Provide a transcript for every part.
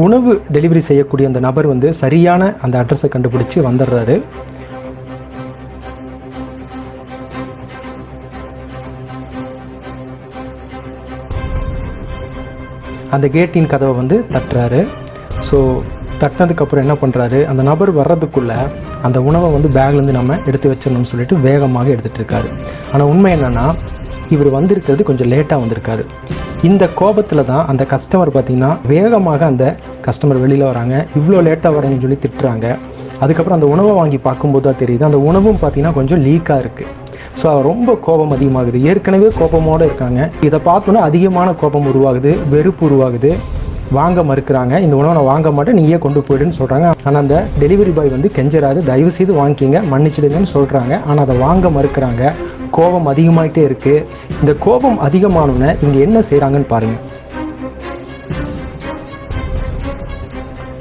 உணவு டெலிவரி செய்யக்கூடிய அந்த நபர் வந்து சரியான அந்த அட்ரஸை கண்டுபிடிச்சி வந்துடுறாரு. அந்த கேட்டின் கதவை வந்து தட்டுறாரு. ஸோ தட்டினதுக்கப்புறம் என்ன பண்ணுறாரு, அந்த நபர் வர்றதுக்குள்ளே அந்த உணவை வந்து பேக்லேருந்து நம்ம எடுத்து வச்சிடணும்னு சொல்லிட்டு வேகமாக எடுத்துகிட்டு இருக்காரு. ஆனால் உண்மை என்னென்னா, இவர் வந்திருக்கிறது கொஞ்சம் லேட்டாக வந்திருக்காரு. இந்த கோபத்தில் தான் அந்த கஸ்டமர் பார்த்திங்கன்னா வேகமாக அந்த கஸ்டமர் வெளியில் வராங்க. இவ்வளோ லேட்டாக வரேன்னு சொல்லி திட்டுறாங்க. அதுக்கப்புறம் அந்த உணவை வாங்கி பார்க்கும்போது தான் தெரியுது, அந்த உணவும் பார்த்திங்கன்னா கொஞ்சம் லீக்காக இருக்குது. ஸோ ரொம்ப கோபம் அதிகமாகுது. ஏற்கனவே கோபமோடு இருக்காங்க. இதை பார்த்தோன்னா அதிகமான கோபம் உருவாகுது, வெறுப்பு உருவாகுது. வாங்க மறுக்கிறாங்க. இந்த உணவை நான் வாங்க மாட்டேன், நீயே கொண்டு போயிடுன்னு சொல்கிறாங்க. ஆனால் அந்த டெலிவரி பாய் வந்து கெஞ்சறாரு, தயவு செய்து வாங்கிக்கிங்க, மன்னிச்சிடுங்கன்னு சொல்கிறாங்க. ஆனால் அதை வாங்க மறுக்கிறாங்க. கோபம் அதிகமாகிட்டே இருக்குது. இந்த கோபம் அதிகமானோன்னு இங்கே என்ன செய்கிறாங்கன்னு பாருங்கள்.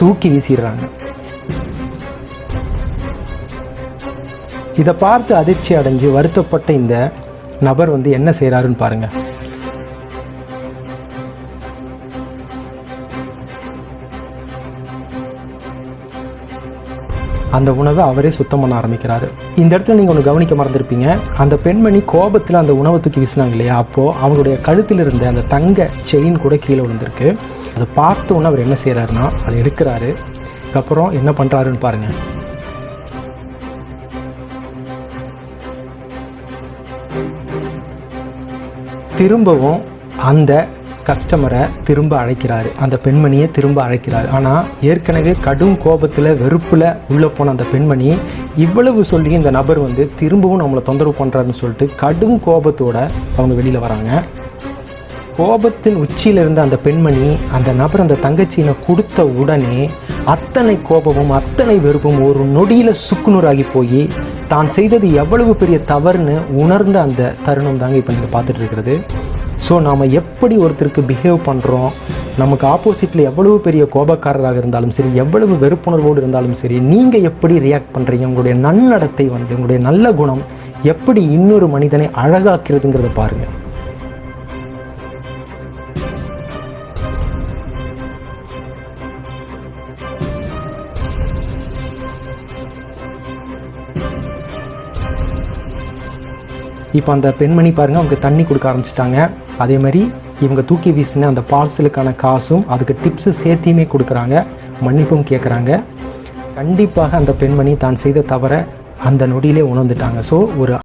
தூக்கி வீசிடுறாங்க. இதை பார்த்து அதிர்ச்சி அடைஞ்சு வருத்தப்பட்ட இந்த நபர் வந்து என்ன செய்கிறாருன்னு பாருங்கள். அந்த உணவை அவரே சுத்தம் பண்ண ஆரம்பிக்கிறாரு. இந்த இடத்துல நீங்கள் ஒன்று கவனிக்க மறந்துருப்பீங்க. அந்த பெண்மணி கோபத்தில் அந்த உணவை தூக்கி வீசினாங்க இல்லையா, அப்போது அவங்களுடைய கழுத்தில் இருந்த அந்த தங்க செயின் கூட கீழே விழுந்திருக்கு. அதை பார்த்த உடனே அவர் என்ன செய்கிறாருன்னா அதை எடுக்கிறாரு. அதுக்கப்புறம் என்ன பண்ணுறாருன்னு பாருங்கள். திரும்பவும் அந்த கஸ்டமரை திரும்ப அழைக்கிறாரு, அந்த பெண்மணியை திரும்ப அழைக்கிறாரு. ஆனால் ஏற்கனவே கடும் கோபத்தில் வெறுப்பில் உள்ளே போன அந்த பெண்மணி இவ்வளவு சொல்லி இந்த நபர் வந்து திரும்பவும் நம்மளை தொந்தரவு பண்ணுறாருன்னு சொல்லிட்டு கடும் கோபத்தோடு அவங்க வெளியில் வராங்க. கோபத்தின் உச்சியில் இருந்த அந்த பெண்மணி அந்த நபர் அந்த தங்கச்சியினை கொடுத்த உடனே அத்தனை கோபமும் அத்தனை வெறுப்பும் ஒரு நொடியில் சுக்குநூறாகி போய் தான் செய்தது எவ்வளவு பெரிய தவறுன்னு உணர்ந்த அந்த தருணம் தாங்க இப்போ நீங்கள் பார்த்துட்டு இருக்கிறது. ஸோ நாம் எப்படி ஒருத்தருக்கு பிஹேவ் பண்ணுறோம், நமக்கு ஆப்போசிட்டில் எவ்வளவு பெரிய கோபக்காரராக இருந்தாலும் சரி, எவ்வளவு வெறுப்புணர்வோடு இருந்தாலும் சரி, நீங்கள் எப்படி ரியாக்ட் பண்ணுறீங்க, உங்களுடைய நன்னடத்தை வந்து உங்களுடைய நல்ல குணம் எப்படி இன்னொரு மனிதனை அழகாக்கிறதுங்கிறத பாருங்கள். இப்போ அந்த பெண்மணி பாருங்கள், அவங்களுக்கு தண்ணி கொடுக்க ஆரம்பிச்சிட்டாங்க. அதே மாதிரி இவங்க தூக்கி வீசின அந்த பார்சலுக்கான காசும் அதுக்கு டிப்ஸு சேர்த்தியுமே கொடுக்குறாங்க, மன்னிப்பும் கேட்குறாங்க. கண்டிப்பாக அந்த பெண்மணி தான் செய்த தவறை அந்த நொடியிலே உணர்ந்துட்டாங்க. ஸோ ஒரு